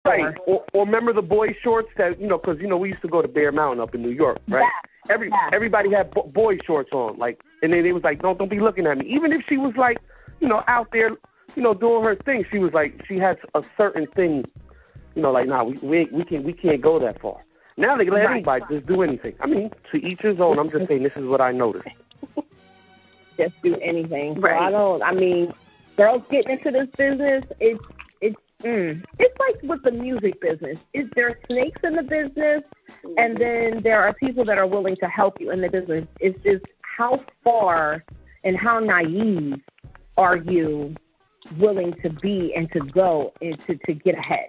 Right. Or remember the boy shorts that, because, we used to go to Bear Mountain up in New York, right? Yeah. Everybody had boy shorts on, like, and then they was like, don't be looking at me. Even if she was like, out there, doing her thing, she was like, she has a certain thing, like, nah, we can't go that far. Now they let anybody just do anything. I mean, to each his own. I'm just saying this is what I noticed. Just do anything. Right. So girls getting into this business, it's like with the music business. There are snakes in the business, and then there are people that are willing to help you in the business. It's just how far and how naive are you willing to be and to go and to get ahead?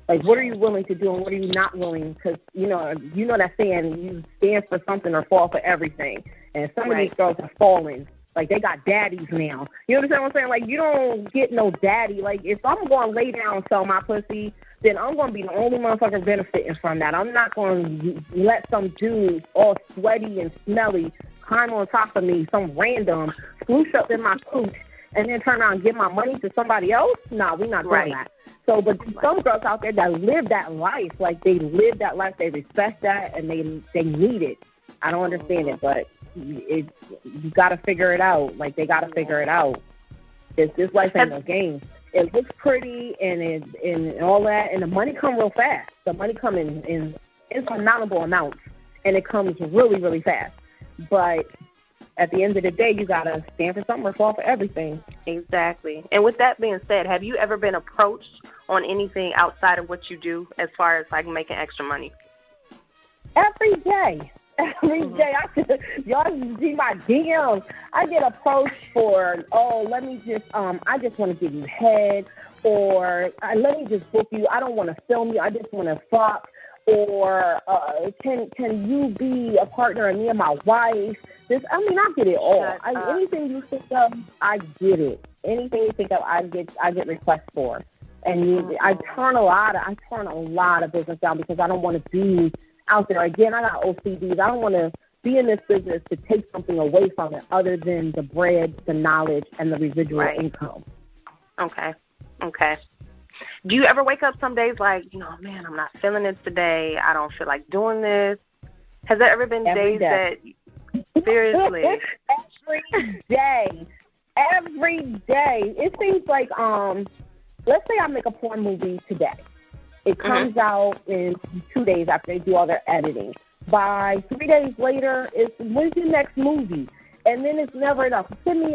Like, what are you willing to do and what are you not willing? Because, you know that saying, you stand for something or fall for everything. And some of these girls have fallen. Like, they got daddies now. You understand what I'm saying? Like, you don't get no daddy. Like, if I'm going to lay down and sell my pussy, then I'm going to be the only motherfucker benefiting from that. I'm not going to let some dude all sweaty and smelly climb on top of me, some random, sploosh up in my cooch, and then turn around and give my money to somebody else? No, we're not doing that. So, but some girls out there that live that life, like they live that life, they respect that, and they need it. I don't understand it, but you got to figure it out. Like, they got to figure it out. This life ain't no game. It looks pretty and all that, and the money come real fast. The money come in insurmountable amounts, and it comes really, really fast. But at the end of the day, you got to stand for something or fall for everything. Exactly. And with that being said, have you ever been approached on anything outside of what you do as far as, like, making extra money? Every day. Every day. Y'all see my DMs. I get approached for, let me just, I just want to give you head, or let me just book you. I don't want to film you. I just want to fuck. Or can you be a partner of me and my wife? I get it all. Anything you think of, I get it. Anything you think of, I get requests for. And I turn a lot of business down because I don't want to be out there. Again, I got OCDs. I don't want to be in this business to take something away from it other than the bread, the knowledge, and the residual income. Okay. Do you ever wake up some days like, man, I'm not feeling it today. I don't feel like doing this. Has there ever been days that, seriously? Every day. It seems like, let's say I make a porn movie today. It comes out in 2 days after they do all their editing. By 3 days later, when's your next movie? And then it's never enough. Send me,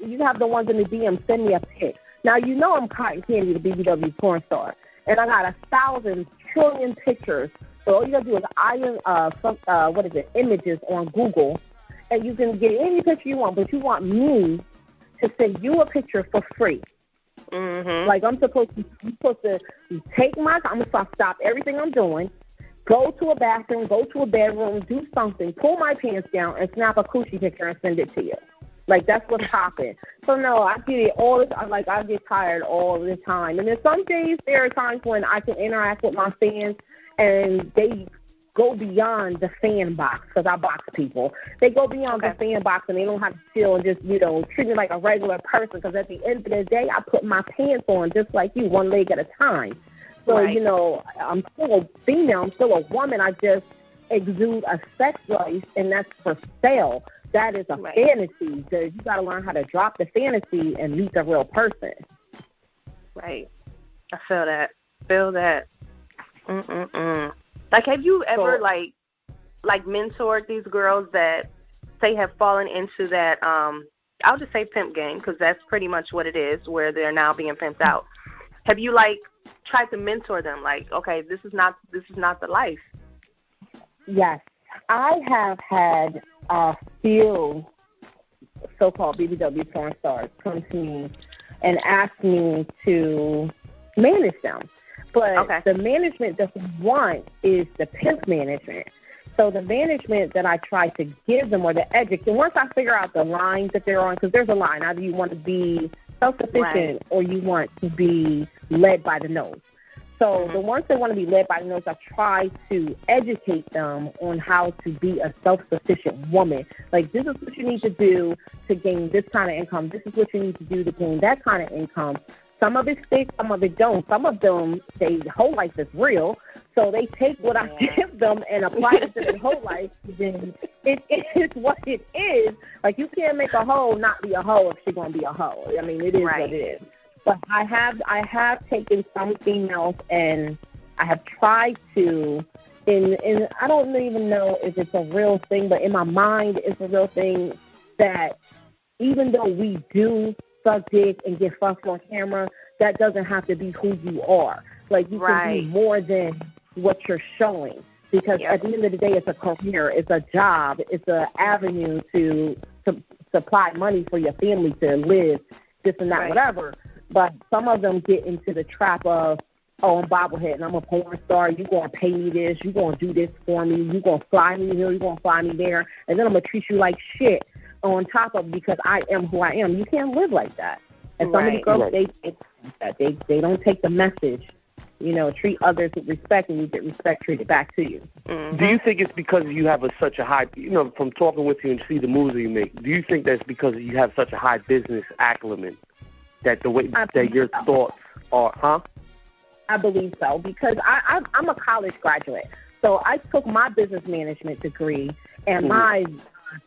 you have the ones in the DM, send me a pic. Now, I'm Cotton Candi, the BBW porn star, and I got 1,000 trillion pictures. So all you got to do is images on Google, and you can get any picture you want, but you want me to send you a picture for free. Mm-hmm. Like, I'm supposed to take I'm going to stop everything I'm doing, go to a bathroom, go to a bedroom, do something, pull my pants down, and snap a coochie picture and send it to you. Like, that's what's popping. So, no, I get it all the time. Like, I get tired all the time. And then some days, there are times when I can interact with my fans, and they go beyond the fan box, because I box people. They go beyond the fan box, and they don't have to chill and just, treat me like a regular person, because at the end of the day, I put my pants on just like you, one leg at a time. So, I'm still a female. I'm still a woman. I just exude a sex life, and that's for sale. That is a fantasy. You got to learn how to drop the fantasy and meet the real person. Right. I feel that. Like, have you ever, like mentored these girls that, say, have fallen into that, I'll just say pimp game, because that's pretty much what it is, where they're now being pimped out. Have you, tried to mentor them? Like, okay, this is not the life. Yes. I have had a few so-called BBW porn stars come to me and ask me to manage them. But the management that we want is the pimp management. So the management that I try to give them, or the education, once I figure out the lines that they're on, because there's a line. Either you want to be self-sufficient or you want to be led by the nose. So the ones that want to be led by the nose, I try to educate them on how to be a self-sufficient woman. Like, this is what you need to do to gain this kind of income. This is what you need to do to gain that kind of income. Some of it sticks, some of it don't. Some of them, their whole life is real, so they take what I give them and apply it to their whole life. Then it is what it is. Like, you can't make a hoe not be a hoe if she's gonna be a hoe. I mean, it is what it is. But I have taken some females and I have tried to, and I don't even know if it's a real thing, but in my mind, it's a real thing that even though we do suck dick and get fucked on camera, that doesn't have to be who you are. Like, you can be more than what you're showing. Because at the end of the day, it's a career, it's a job, it's an avenue to supply money for your family to live, this and that, whatever. But some of them get into the trap of, oh, I'm bobblehead and I'm a porn star. You're going to pay me this. You're going to do this for me. You're going to fly me here. You're going to fly me there. And then I'm going to treat you like shit on top of because I am who I am. You can't live like that. And some of these girls, they don't take the message. You know, treat others with respect, and you get respect treated back to you. Mm-hmm. Do you think it's because you have such a high, you know, from talking with you and see the moves that you make, do you think that's because you have such a high business acumen that the way that your thoughts are, I believe so, because I'm a college graduate. So I took my business management degree and my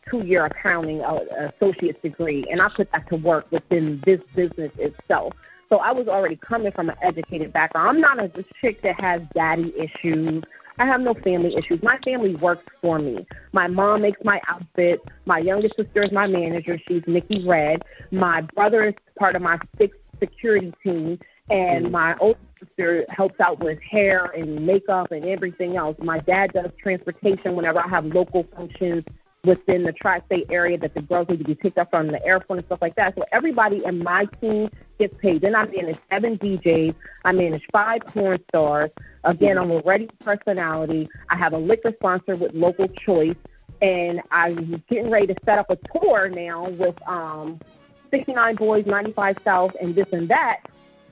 2-year accounting associate's degree, and I put that to work within this business itself. So I was already coming from an educated background. I'm not a chick that has daddy issues. I have no family issues. My family works for me. My mom makes my outfits. My youngest sister is my manager. She's Nikki Red. My brother is part of my 6th security team. And my older sister helps out with hair and makeup and everything else. My dad does transportation whenever I have local functions within the tri-state area that the girls need to be picked up from the airport and stuff like that. So everybody in my team gets paid. Then I manage 7 DJs. I manage 5 porn stars. Again, I'm a ready personality. I have a liquor sponsor with Local Choice. And I'm getting ready to set up a tour now with 69 Boys, 95 South, and this and that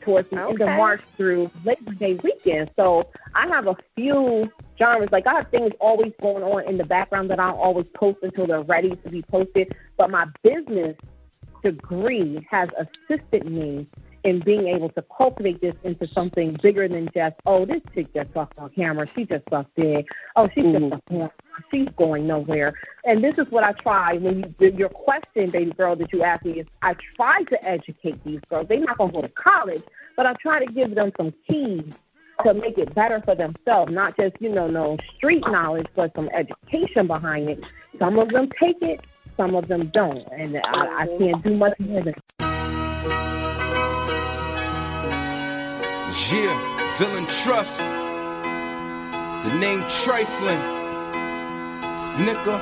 towards the end of March through Labor Day weekend. So I have a few genres. Like, I have things always going on in the background that I don't always post until they're ready to be posted. But my business degree has assisted me in being able to cultivate this into something bigger than just, oh, this chick just fucked on camera. She just fucked big. Oh, she's just a porn. She's going nowhere. And this is what I try. When your question, baby girl, that you asked me is, I try to educate these girls. They're not going to go to college, but I try to give them some keys to make it better for themselves, not just, no street knowledge, but some education behind it. Some of them take it, some of them don't. And I can't do much more than Yeah, Villain Trust. The name Trifling. Nigga,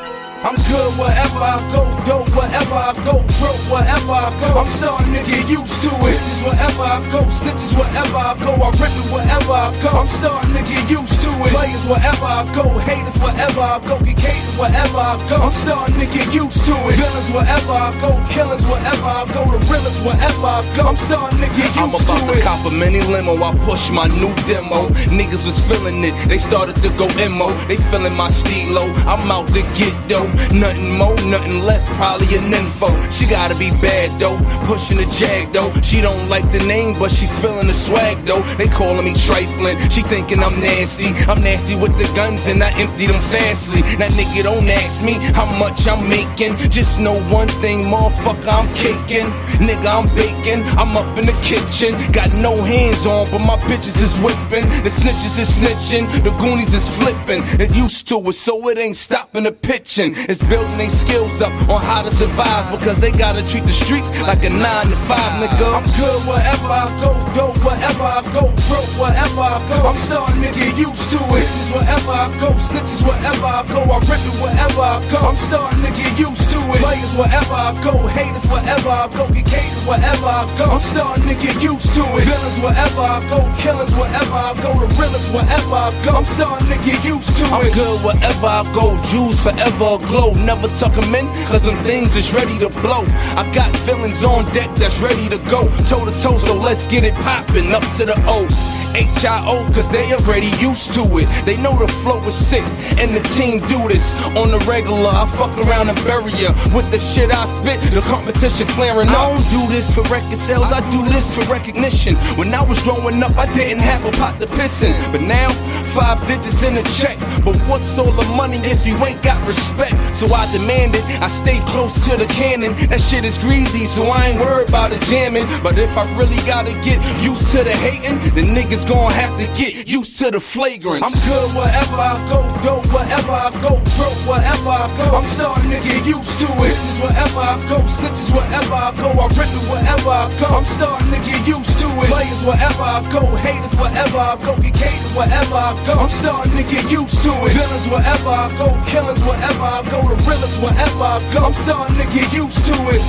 I'm good wherever I go, dope wherever I go, broke wherever I go. I'm starting to get used to it. Bitches wherever I go, snitches wherever I go, I rip it wherever I go. I'm starting to get used to it. Players wherever I go, haters wherever I go, get catered wherever I go. I'm starting to get used to it. Villains wherever I go, killers wherever I go, the realest wherever I go. I'm starting to get used to it. I'm about to cop a mini limo, I push my new demo. Niggas was feeling it, they started to go emo. They feeling my stilo, I'm out to get dope. Nothing more, nothing less, probably an info. She gotta be bad though, pushing the Jag though. She don't like the name, but she feeling the swag though. They calling me Trifling, she thinking I'm nasty. I'm nasty with the guns and I empty them fastly. Now nigga, don't ask me how much I'm making. Just know one thing, motherfucker, I'm kicking. Nigga, I'm baking, I'm up in the kitchen. Got no hands on, but my bitches is whipping. The snitches is snitching, the goonies is flipping. And used to it, so it ain't stopping the pitching. It's building their skills up on how to survive, because they gotta treat the streets like a 9 to 5, nigga. I'm good wherever I go, dope wherever I go, broke wherever I go. I'm starting to get used to it. Bitches wherever I go, snitches wherever I go, I rip it wherever I go. I'm starting to get used to it. Players wherever I go, haters wherever I go, get catered wherever I go. I'm starting to get used to it. Villains wherever I go, killers wherever I go, the realest wherever I go. I'm starting to get used to it. I'm good wherever I go, Jews forever glow. Never tuck them in, cause them things is ready to blow. I got villains on deck that's ready to go toe to toe, so let's get it poppin' up to the O. H-I-O, cause they already used to it. They know the flow is sick, and the team do this on the regular. I fuck around and bury ya with the shit I spit, the competition flaring. I don't do this for record sales, I do this for recognition. When I was growing up, I didn't have a pot to piss in, but now 5 digits in a check. But what's all the money if you ain't got respect? So I demand it, I stay close to the cannon. That shit is greasy, so I ain't worried about it jamming. But if I really gotta get used to the hating, then niggas gon' have to get used to the flagrants. I'm good wherever I go, dope wherever I go, broke wherever I go. I'm starting to get used to it. Bitches wherever I go, snitches wherever I go, I rip it wherever I go. I'm starting to get used to it. Players wherever I go, haters wherever I go, get catered wherever I go. I'm starting to get used to it. Villains wherever I go, killers wherever I go, the realest wherever I go. I'm starting to get used to it.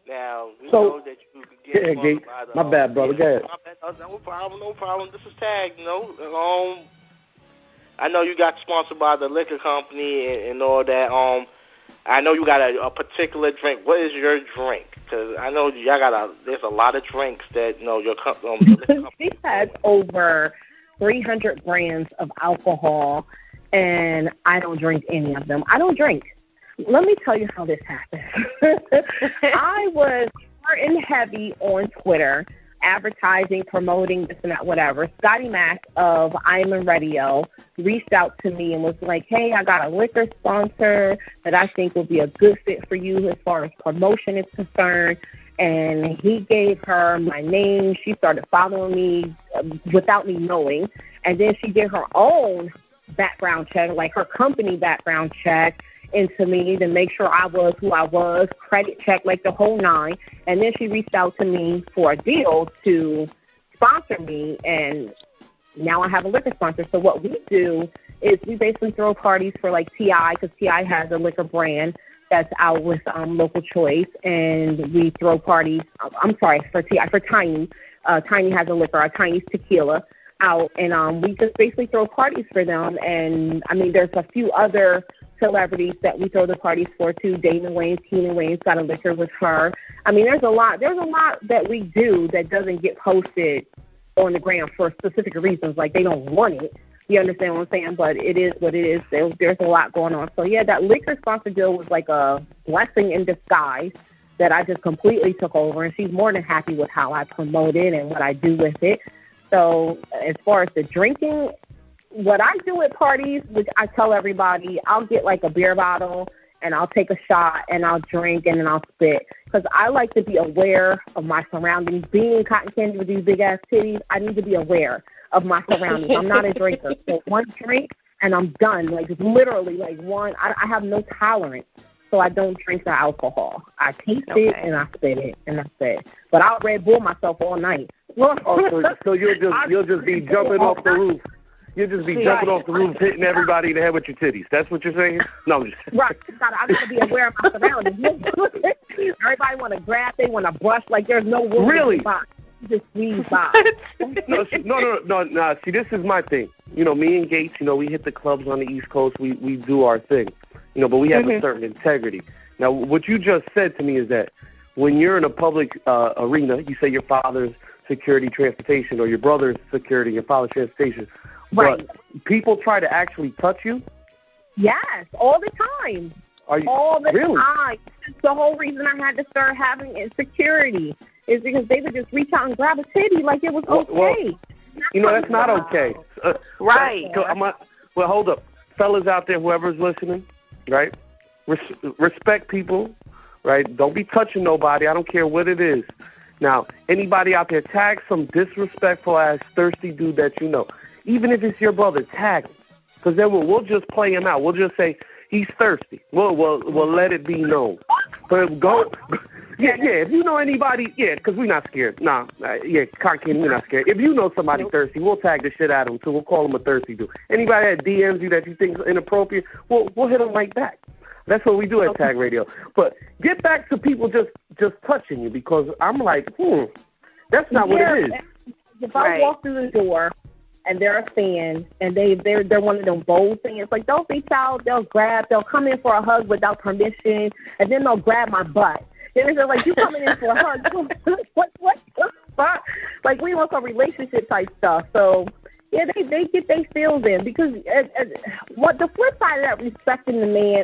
Now, we know that you could get Gate. My bad, brother. Go ahead. No problem. This is T.A.G, you know. I know you got sponsored by the liquor company and all that. I know you got a particular drink. What is your drink? Because I know there's a lot of drinks that, you know, your company. She has over 300 brands of alcohol, and I don't drink any of them. I don't drink. Let me tell you how this happened. I was hard and heavy on Twitter, advertising, promoting this and that, whatever. Scotty Mack of Island Radio reached out to me and was like, hey, I got a liquor sponsor that I think will be a good fit for you as far as promotion is concerned. And he gave her my name. She started following me without me knowing. And then she did her own background check, like her company background check, into me to make sure I was who I was, credit check, like the whole nine. And then she reached out to me for a deal to sponsor me, and now I have a liquor sponsor. So what we do is we basically throw parties for like T.I., because T.I. has a liquor brand that's out with Local Choice, and we throw parties, for T.I., for Tiny. Tiny has a liquor, Tiny's Tequila, out, and we just basically throw parties for them. And, I mean, there's a few other celebrities that we throw the parties for too. Dana Wayne, Tina Wayne's got a liquor with her. I mean, there's a lot that we do that doesn't get posted on the gram for specific reasons, like they don't want it. You understand what I'm saying? But it is what it is. There's a lot going on. So yeah, that liquor sponsor deal was like a blessing in disguise that I just completely took over, and she's more than happy with how I promote it and what I do with it. So as far as the drinking, what I do at parties, which I tell everybody, I'll get like a beer bottle and I'll take a shot and I'll drink and then I'll spit, because I like to be aware of my surroundings. Being Cotton Candy with these big ass titties, I need to be aware of my surroundings. I'm not a drinker. So one drink and I'm done. Like literally like one, I have no tolerance. So I don't drink the alcohol. I taste it and I spit it and that's it. But I'll Red Bull myself all night. So you'll just be jumping off the roof. You'll just be jumping off the roof, hitting everybody in the head with your titties. That's what you're saying? No, I'm just... Right. I got to be aware of my surroundings. Everybody want to grab, they want to brush, like there's no room. Really? Just squeeze by. No. See, this is my thing. You know, me and Gates, you know, we hit the clubs on the East Coast. We do our thing. You know, but we have a certain integrity. Now, what you just said to me is that when you're in a public arena, you say your father's security transportation or your brother's security, your father's transportation. Right. But people try to actually touch you? Yes, all the time. Are you, all the really? time. The whole reason I had to start having insecurity is because they would just reach out and grab a titty like it was okay. Well, you know, that's not okay. Right. Well, hold up. Fellas out there, whoever's listening, right? Respect people, right? Don't be touching nobody. I don't care what it is. Now, anybody out there, tag some disrespectful-ass, thirsty dude that you know. Even if it's your brother, tag him. Because then we'll just play him out. We'll just say, he's thirsty. We'll let it be known. But go... Yeah, if you know anybody, because we're not scared. Cotton Candy, we're not scared. If you know somebody thirsty, we'll tag the shit out of him, too. We'll call him a thirsty dude. Anybody that DMs you that you think is inappropriate, we'll hit them right back. That's what we do at T.A.G Radio. But get back to people just touching you, because I'm like, that's not what it is. If I walk through the door and they're a fan, and they're one of them bold fans. Like, they'll reach out, they'll come in for a hug without permission, and then they'll grab my butt. And they're like, you coming in for a hug? What the fuck? Like, we want some relationship type stuff. So, yeah, they get their feels in, because what the flip side of that, respecting the man